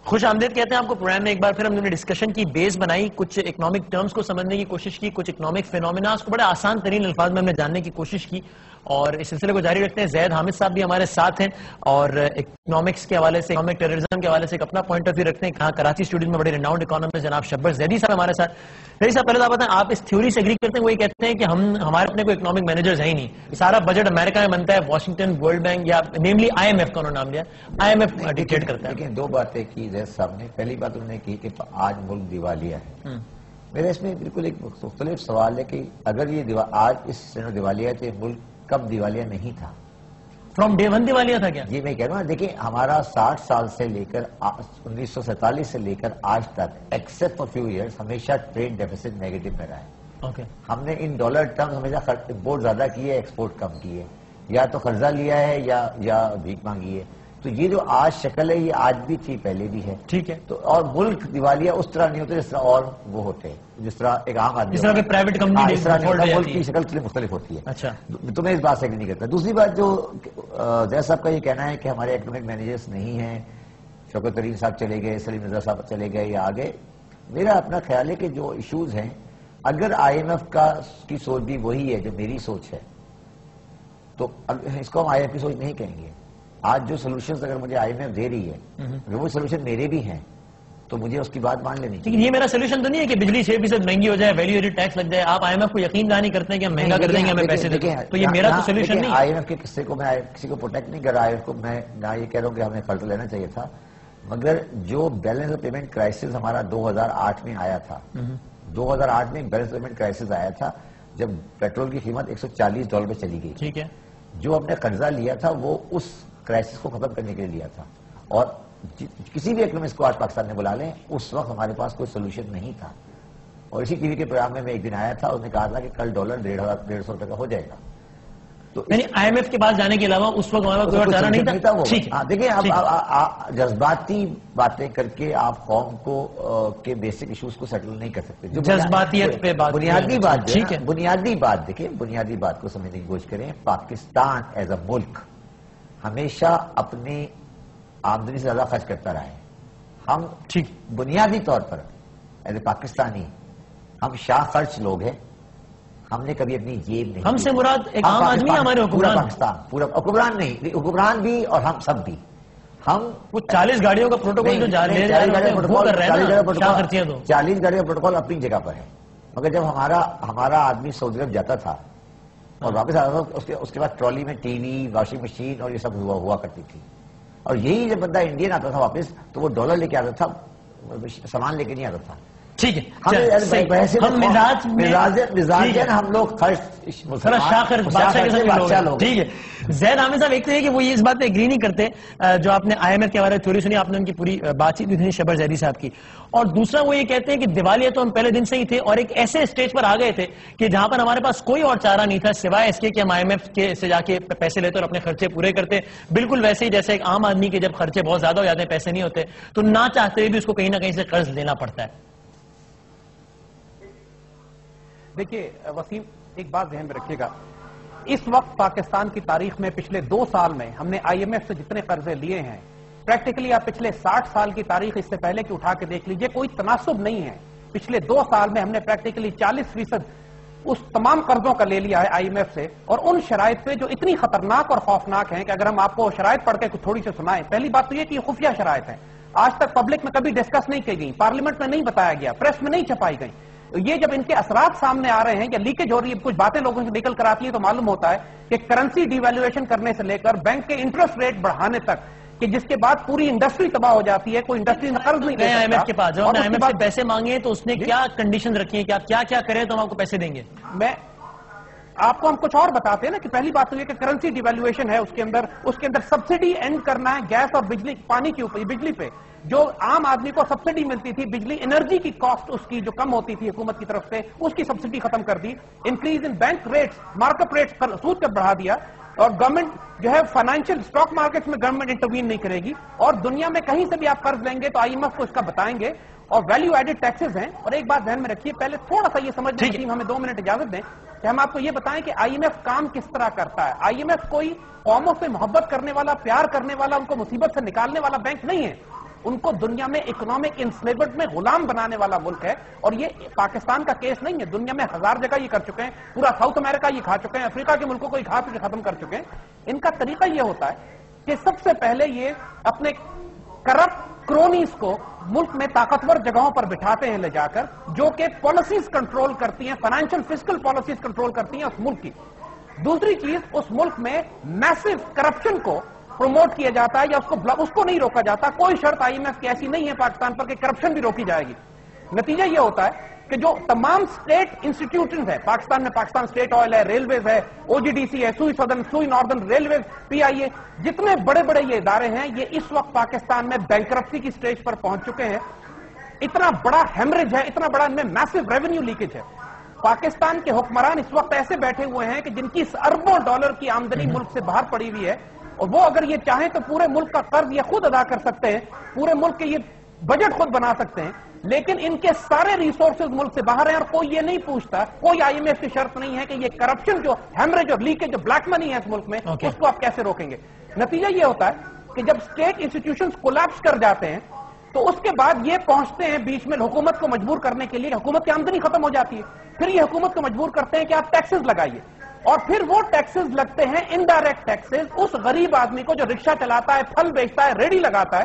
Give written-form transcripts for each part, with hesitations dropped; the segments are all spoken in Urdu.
خوش آمدید کہتے ہیں آپ کو پروگرام میں. ایک بار پھر ہم نے ڈسکشن کی بیس بنائی, کچھ اکنامک ٹرمز کو سمجھنے کی کوشش کی, کچھ اکنامک فینومیناز کو بڑے آسان ترین الفاظ میں ہم نے جاننے کی کوشش کی, اور اس سلسلے کو جاری رکھتے ہیں. زید حامد صاحب بھی ہمارے ساتھ ہیں اور اکنامکس کے حوالے سے, اکنامک ٹیررزم کے حوالے سے ایک اپنا پوائنٹ آف ویو رکھتے ہیں. کہاں کراچی اسٹوڈیو میں بڑے ریناؤنڈ اکانومسٹ جناب شبر زیدی صاحب ہمارے ساتھ. زیدی صاحب پہلے تو آپ بتائیں, آپ اس تھیوری سے ایگری کرتے ہیں؟ وہ یہ کہتے ہیں کہ ہمارے اپنے کوئی اکنامک مینیجرز ہیں ہی نہیں, سارا بجٹ امریکہ میں بنتا ہے, واشنگٹن, ورلڈ بینک یا نیملی آئی ایم ایف کا انہوں نے نام لیا, آئی ایم ایف ڈکٹیٹ کرتا ہے. لیکن دو باتیں کی زید صاحب نے. پہلی بات انہوں نے کی کہ آج ملک دیوالیہ ہے. میرا اس میں بالکل ایک مختلف سوال ہے کہ اگر یہ آج اس دیوالیہ ہے تو ملک کب دیوالیہ نہیں تھا؟ فرام ڈے ون دیوالیہ تھا کیا؟ جی میں کہہ رہا ہوں, دیکھیں ہمارا 60 سال سے لے کر 1947 سے لے کر آج تک ایکسپٹ فار فیو ایئرس ہمیشہ ٹریڈ ڈیفیسٹ نیگیٹو میں رہا ہے. ہم نے ان ڈالر ٹرمز ہمیشہ امپورٹ زیادہ کی ہے, ایکسپورٹ کم کی ہے, یا تو قرضہ لیا ہے یا بھیک مانگی ہے. تو یہ جو آج شکل ہے یہ آج بھی تھی, پہلے بھی ہے. ٹھیک ہے. تو اور ملک دیوالیہ اس طرح نہیں ہوتے جس طرح اور وہ ہوتے ہیں, جس طرح ایک عام آدمی, جس طرح کہ پرائیویٹ کمپنی, اس طرح ملک کی شکل تھوڑی مختلف ہوتی ہے. اچھا, تو میں اس بات سے ایگری نہیں کرتا. دوسری بات جو زید صاحب کا یہ کہنا ہے کہ ہمارے اکنامک مینیجرز نہیں ہیں, شوکت ترین صاحب چلے گئے, سلیم رضا صاحب چلے گئے یا آگے, میرا اپنا خیال ہے کہ جو ایشوز ہیں, اگر آئی ایم ایف کی سوچ بھی وہی ہے جو میری سوچ ہے, تو اس کو ہم آئی ایم ایف کی سوچ نہیں کہیں گے. آج جو سولوشنز اگر مجھے آئی ایم ایف دے رہی ہے, اگر وہ سولوشن میرے بھی ہیں تو مجھے اس کی بات مان لینی چاہیے. یہ میرا سولوشن تو نہیں ہے کہ بجلی 6% مہنگی ہو جائے, ویلیو ایڈڈ ٹیکس لگ جائے. آپ آئی ایم ایف کو یقین دہانی کرتے ہیں کہ ہم مہنگا کر دیں گے, ہمیں پیسے دیں گے, تو یہ میرا تو سولوشن نہیں ہے. آئی ایم ایف کے قصے کو میں کسی کو پروٹیکٹ نہیں کر رہا, آئی ایم ایف کو میں نہ یہ کہہ رہا ہوں کہ ہمیں قرض لینا چاہیے تھا, مگر جو بیلنس آف پیمنٹ کرائسس ہمارا 2008 میں آیا تھا, 2008 میں بیلنس آف پیمنٹ کرائسس آیا تھا جب پیٹرول کی قیمت $140 پہ چلی گئی. ٹھیک ہے. جو ہم نے قرضہ لیا تھا وہ اس کرائسس کو ختم کرنے کے لیے لیا تھا, اور کسی بھی اکنامسٹ کو آج پاکستان میں بلا لیں, اس وقت ہمارے پاس کوئی سولوشن نہیں تھا. اور اسی ٹی وی کے پروگرام میں ایک دن آیا تھا, اس نے کہا تھا کہ کل ڈالر 150 روپے کا ہو جائے گا. تو یعنی آئی ایم ایف کے پاس جانے کے علاوہ اس وقت ہمارا کوئی اور چارہ نہیں تھا. ہاں دیکھیں, آپ جذباتی باتیں کر کے آپ قوم کو کے بیسک ایشوز کو سیٹل نہیں کر سکتے. جذباتیت پہ بات, بنیادی بات, ٹھیک ہے, بنیادی بات دیکھیں, بنیادی بات کو سمجھنے کی کوشش کریں. پاکستان ایز اے ملک ہمیشہ اپنی آمدنی سے زیادہ خرچ کرتا رہا ہے. ہم بنیادی طور پر ایز اے پاکستانی ہم شاہ خرچ لوگ ہیں. ہم نے کبھی اپنی جیب نہیں, ہم سے مراد ایک عام آدمی ہمارے پورا پاکستان, پورا حکمران نہیں, حکمران بھی اور ہم سب بھی. ہم وہ 40 گاڑیوں کا پروٹوکول جو جاری ہے, 40 گاڑیوں کا پروٹوکول اپنی جگہ پر ہے, مگر جب ہمارا آدمی سعودی عرب جاتا تھا اور واپس آتا تھا, اس کے بعد ٹرالی میں ٹی وی, واشنگ مشین اور یہ سب ہوا کرتی تھی. اور یہی جب بندہ انڈین آتا تھا واپس تو وہ ڈالر لے کے آتا تھا, سامان لے کے نہیں آتا تھا. ٹھیک ہے, ہم مزاجن ہم لوگ ٹھیک ہے. زید حامد صاحب ایک تو ہے کہ وہ یہ اس بات پہ ایگری نہیں کرتے جو آپ نے آئی ایم ایف کے بارے میں تھیوری سنی, آپ نے ان کی پوری بات چیت بھی شبر زیدی صاحب کی. اور دوسرا وہ یہ کہتے ہیں کہ دیوالیہ تو ہم پہلے دن سے ہی تھے, اور ایک ایسے اسٹیج پر آ گئے تھے کہ جہاں پر ہمارے پاس کوئی اور چارہ نہیں تھا سوائے اس کے کہ ہم آئی ایم ایف کے سے جا کے پیسے لیتے اور اپنے خرچے پورے کرتے. بالکل ویسے ہی جیسے ایک عام آدمی کے جب خرچے بہت زیادہ ہو جاتے ہیں, پیسے نہیں ہوتے, تو نہ چاہتے ہوئے بھی اس کو کہیں نہ کہیں سے قرض لینا پڑتا ہے. دیکھیے وسیم, ایک بات ذہن میں رکھیے گا, اس وقت پاکستان کی تاریخ میں پچھلے 2 سال میں ہم نے آئی ایم ایف سے جتنے قرضے لیے ہیں, پریکٹیکلی آپ پچھلے 60 سال کی تاریخ اس سے پہلے کی اٹھا کے دیکھ لیجئے, کوئی تناسب نہیں ہے. پچھلے 2 سال میں ہم نے پریکٹیکلی 40% اس تمام قرضوں کا لے لیا ہے آئی ایم ایف سے, اور ان شرائط پہ جو اتنی خطرناک اور خوفناک ہیں کہ اگر ہم آپ کو شرائط پڑھ کے تھوڑی سی سنائیں. پہلی بات تو یہ کہ یہ خفیہ شرائط ہیں, آج تک پبلک میں کبھی ڈسکس نہیں کی گئی, پارلیمنٹ میں نہیں بتایا گیا, پریس میں نہیں چھپائی گئی. یہ جب ان کے اثرات سامنے آ رہے ہیں یا لیکیج ہو رہی ہے, کچھ باتیں لوگوں سے نکل کر آتی ہیں, تو معلوم ہوتا ہے کہ کرنسی ڈی ویلیویشن کرنے سے لے کر بینک کے انٹرسٹ ریٹ بڑھانے تک, کہ جس کے بعد پوری انڈسٹری تباہ ہو جاتی ہے, کوئی انڈسٹری میں قرض نہیں دے سکتا. آئی ایم ایف کے پاس جب آئی ایم ایف سے پیسے مانگے تو اس نے کیا کنڈیشن رکھی ہے کہ آپ کیا کریں تو ہم آپ کو پیسے دیں گے؟ میں آپ کو ہم کچھ اور بتاتے ہیں نا, کہ پہلی بات تو یہ کہ کرنسی ڈی ویلیویشن ہے, اس کے اندر سبسڈی اینڈ کرنا ہے گیس اور بجلی, پانی کے اوپر, بجلی پہ جو عام آدمی کو سبسڈی ملتی تھی, بجلی انرجی کی کاسٹ اس کی جو کم ہوتی تھی حکومت کی طرف سے, اس کی سبسڈی ختم کر دی. Increase in bank rates, mark up rates, سود کا بڑھا دیا, اور گورنمنٹ جو ہے فائنینشیل اسٹاک مارکیٹس میں گورنمنٹ انٹروین نہیں کرے گی, اور دنیا میں کہیں سے بھی آپ قرض لیں گے تو آئی ایم ایف کو اس کا بتائیں گے, اور ویلیو ایڈڈ ٹیکسز ہیں. اور ایک بات ذہن میں رکھیے, پہلے تھوڑا سا یہ سمجھنے کی ہمیں 2 منٹ اجازت دیں کہ ہم آپ کو یہ بتائیں کہ آئی ایم ایف کام کس طرح کرتا ہے. آئی ایم ایف کوئی قوموں سے محبت کرنے والا, پیار کرنے والا, ان کو مصیبت سے نکالنے والا بینک نہیں ہے. ان کو دنیا میں اکنامک انسلیورمنٹ میں غلام بنانے والا ملک ہے. اور یہ پاکستان کا کیس نہیں ہے, دنیا میں 1000 جگہ یہ کر چکے ہیں, پورا ساؤتھ امریکہ یہ کھا چکے ہیں, افریقہ کے ملکوں کو یہ کھا کے ختم کر چکے ہیں. ان کا طریقہ یہ ہوتا ہے کہ سب سے پہلے یہ اپنے کرپٹ کرونیز کو ملک میں طاقتور جگہوں پر بٹھاتے ہیں لے جا کر, جو کہ پالیسیز کنٹرول کرتی ہیں, فائنینشیل فسکل پالیسیز کنٹرول کرتی ہیں اس ملک کی. دوسری چیز, اس ملک میں میسو کرپشن کو پروموٹ کیا جاتا ہے یا اس کو نہیں روکا جاتا. کوئی شرط آئی ایم ایف کی ایسی نہیں ہے پاکستان پر کہ کرپشن بھی روکی جائے گی. نتیجہ یہ ہوتا ہے کہ جو تمام سٹیٹ انسٹیٹیوشنز ہیں پاکستان میں, پاکستان سٹیٹ آئل ہے, ریلویز ہے, او جی ڈی سی ہے, سوئی سدرن, سوئی ناردرن ریلویز, پی آئی اے, جتنے بڑے بڑے یہ ادارے ہیں یہ اس وقت پاکستان میں بینکرپسی کی سٹیج پر پہنچ چکے ہیں. اتنا بڑا ہیمریج ہے, اتنا بڑا ان میں میسو ریونیو لیکیج ہے. پاکستان کے حکمران اس وقت ایسے بیٹھے ہوئے ہیں کہ جن کی اربوں ڈالر کی آمدنی ملک سے باہر پڑی ہوئی ہے, اور وہ اگر یہ چاہیں تو پورے ملک کا قرض یہ خود ادا کر سکتے ہیں, پورے ملک کے یہ بجٹ خود بنا سکتے ہیں, لیکن ان کے سارے ریسورسز ملک سے باہر ہیں اور کوئی یہ نہیں پوچھتا, کوئی آئی ایم ایف کی شرط نہیں ہے کہ یہ کرپشن جو ہیمریج اور لیکیج جو بلیک منی ہے اس ملک میں اس کو آپ کیسے روکیں گے. نتیجہ یہ ہوتا ہے کہ جب اسٹیٹ انسٹیٹیوشنز کولیپس کر جاتے ہیں تو اس کے بعد یہ پہنچتے ہیں بیچ میں حکومت کو مجبور کرنے کے لیے, حکومت کی آمدنی ختم ہو جاتی ہے, پھر یہ حکومت کو مجبور کرتے ہیں کہ آپ ٹیکسز لگائیے, اور پھر وہ ٹیکسز لگتے ہیں انڈائریکٹ ٹیکسز اس غریب آدمی کو جو رکشہ چلاتا ہے, پھل بیچتا ہے, ریڑھی لگاتا ہے,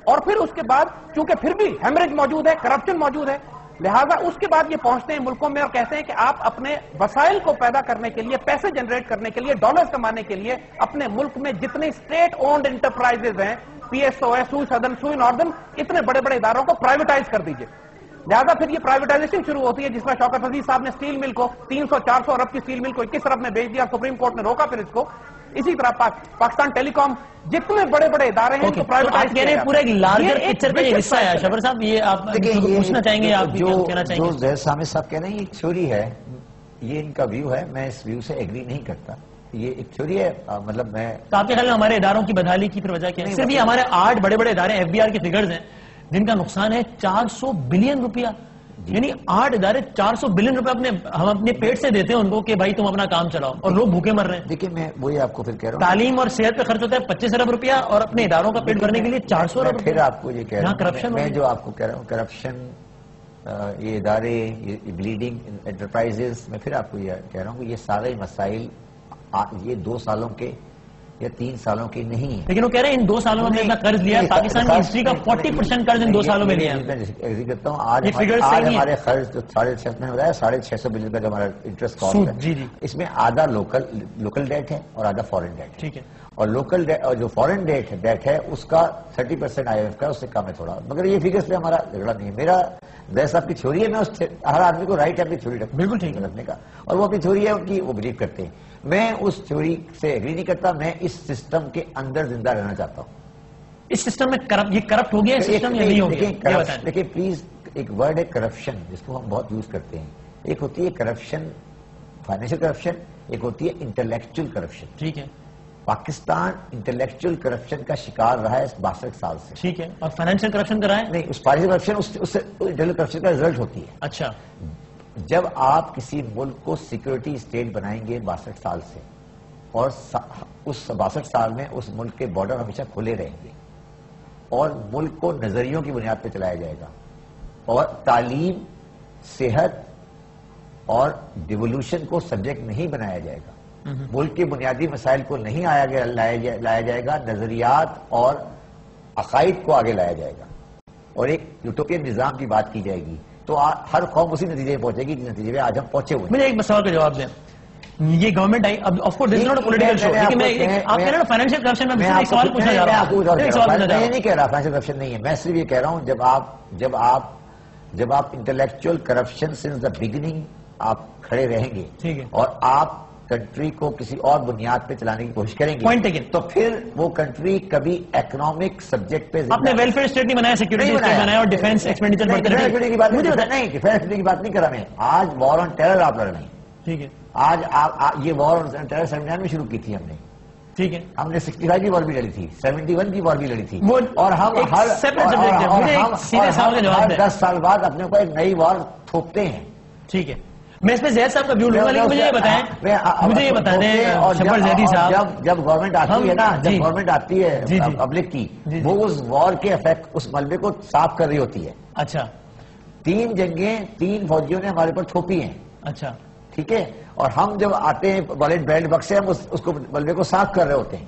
اور پھر اس کے بعد چونکہ پھر بھی ہیمریج موجود ہے, کرپشن موجود ہے, لہذا اس کے بعد یہ پہنچتے ہیں ملکوں میں اور کہتے ہیں کہ آپ اپنے وسائل کو پیدا کرنے کے لیے, پیسے جنریٹ کرنے کے لیے, ڈالرز کمانے کے لیے اپنے ملک میں جتنے اسٹیٹ اونڈ انٹرپرائزز ہیں, پی ایس او ہے, سوئی سدرن, سوئی ناردرن, اتنے بڑے بڑے اداروں کو پرائیویٹائز کر دیجئے. لہذا پھر یہ پرائیویٹائزیشن شروع ہوتی ہے, جس میں شوکت عزیز صاحب نے سٹیل مل کو 300-400 ارب کی سٹیل مل کو 21 ارب میں بیچ دیا, سپریم کورٹ نے روکا پھر اس کو. اسی طرح پاکستان ٹیلی کام, جتنے بڑے بڑے ادارے ہیں ان کو پرائیویٹائز کیا گیا. پورا ایک لارجر پکچر کا یہ حصہ ہے. شبر صاحب یہ آپ پوچھنا چاہیں گے, آپ کہنا چاہیں گے؟ جو زید حامد صاحب کہہ رہے ہیں یہ تھیوری ہے, یہ ان کا ویو ہے, میں اس ویو سے ایگری نہیں کرتا. یہ ایک تھیوری ہے, مطلب میں تو آپ کے خیال میں ہمارے اداروں کی بدحالی کی پھر وجہ کیا ہے؟ صرف یہ ہمارے 8 بڑے بڑے ادارے ایف بی آر کے فگرز ہیں جن کا نقصان ہے 400 بلین روپیہ, یعنی 8 ادارے 400 بلین روپے ہم اپنے پیٹ سے دیتے ہیں ان کو کہ بھائی تم اپنا کام چلاؤ, اور لوگ بھوکے مر رہے ہیں. دیکھیں میں وہی آپ کو پھر کہہ رہا ہوں, تعلیم اور صحت پہ خرچ ہوتا ہے 25 ارب روپیہ, اور اپنے اداروں کا پیٹ بھرنے کے لیے 400 ارب روپیہ. پھر آپ کو یہ کہہ رہا ہوں, میں جو آپ کو کہہ رہا ہوں کرپشن, یہ ادارے, یہ بلیڈنگ انٹرپرائزز, میں پھر آپ کو یہ کہہ رہا ہوں کہ یہ سارے مسائل یہ 2 سالوں کے یا 3 سالوں کی نہیں ہے. لیکن وہ کہہ رہے ہیں ان 2 سالوں میں اپنا قرض لیا, پاکستان کی ہسٹری کا 40% قرض ان 2 سالوں میں لیا ہے. میں ایگری کرتا ہوں, آج ہمارے قرض جو 6.5 میں ہو رہا ہے, 650 بلین کا جو ہمارا انٹرسٹ کاسٹ ہے, اس میں آدھا لوکل ڈیٹ ہے اور آدھا فورن ڈیٹ. ٹھیک ہے, اور لوکل اور جو فورن ڈیٹ ہے اس کا 30% آئی ایم ایف کا, اس سے کم ہے تھوڑا, مگر یہ فگرز پہ ہمارا جھگڑا نہیں ہے. میرا زید صاحب کی تھیوری ہے, میں اس ہر آدمی کو رائٹ ہے اپنی تھیوری بالکل ٹھیک رکھنے کا, اور وہ اپنی تھیوری ہے ان کی, وہ بلیو کرتے ہیں. میں اس تھیوری سے ایگری نہیں کرتا, میں اس سسٹم کے اندر زندہ رہنا چاہتا ہوں. اس سسٹم میں یہ کرپٹ ہو گیا, سسٹم یا نہیں ہو گیا؟ دیکھیں پلیز, ایک ورڈ ہے کرپشن جس کو ہم بہت یوز کرتے ہیں. ایک ہوتی ہے کرپشن, فائنینشیل کرپشن, ایک ہوتی ہے انٹلیکچوئل کرپشن. ٹھیک ہے, پاکستان انٹلیکچوئل کرپشن کا شکار رہا ہے 62 سال سے. ٹھیک ہے, اور فائنینشیل کرپشن کا رہا ہے نہیں, اس فائنینشیل کرپشن اس سے انٹلیکچوئل کرپشن کا رزلٹ ہوتی ہے. اچھا, جب آپ کسی ملک کو سیکورٹی اسٹیٹ بنائیں گے 62 سال سے, اور اس 62 سال میں اس ملک کے بارڈر ہمیشہ کھلے رہیں گے, اور ملک کو نظریوں کی بنیاد پہ چلایا جائے گا, اور تعلیم, صحت اور ڈیولوشن کو سبجیکٹ نہیں بنایا جائے گا, ملک کے بنیادی مسائل کو نہیں لایا جائے گا, نظریات اور عقائد کو آگے لایا جائے گا, اور ایک یوٹوپین نظام کی بات کی جائے گی, تو ہر قوم اسی نتیجے میں پہنچے گی جس نتیجے میں آج ہم پہنچے ہوئے. مجھے ایک سوال کا جواب دیں, یہ گورنمنٹ آئی, اب of course this is not a political show, لیکن میں آپ کہہ رہے ہیں فائنینشیل کرپشن میں ایک سوال پوچھنا چاہ رہا ہوں. میں نہیں کہہ رہا فائنینشیل کرپشن نہیں ہے, میں صرف یہ کہہ رہا ہوں جب آپ intellectual corruption since the beginning آپ کھڑے رہیں گے, اور آپ کنٹری کو کسی اور بنیاد پہ چلانے کی کوشش کریں گے, تو پھر وہ کنٹری کبھی اکنامک سبجیکٹ پہ اپنے ویلفیئر اسٹیٹ نہیں بنایا, سیکورٹی اسٹیٹ بنایا, اور ڈیفینس ایکسپینڈیچر بڑھتے رہے. نہیں, ڈیفینس کی بات نہیں کر رہا میں, آج وار آن ٹیرر آپ لڑ رہے ہیں. ٹھیک ہے, آج یہ وار آن ٹیرر 79 میں شروع کی تھی ہم نے. ٹھیک ہے, ہم نے 65 کی وار بھی لڑی تھی, 71 کی وار بھی لڑی تھی, اور ہم ہر 10 سال بعد اپنے کو ایک نئی وار تھوپتے ہیں. ٹھیک ہے, میں اس پہ زید صاحب کا ویو لوں گا، لیکن مجھے یہ بتائیں، مجھے یہ بتا دیں شبر زیدی صاحب، جب گورنمنٹ آتی ہے نا، جب جی گورنمنٹ آتی ہے پبلک کی، وہ اس وار کے افیکٹ اس ملبے کو صاف کر رہی ہوتی ہے. اچھا 3 جنگیں 3 فوجیوں نے ہمارے اوپر تھوپی ہیں، اچھا ٹھیک ہے، اور ہم جب آتے ہیں والد بیلٹ بکس سے ہم اس کو ملبے کو صاف کر رہے ہوتے ہیں.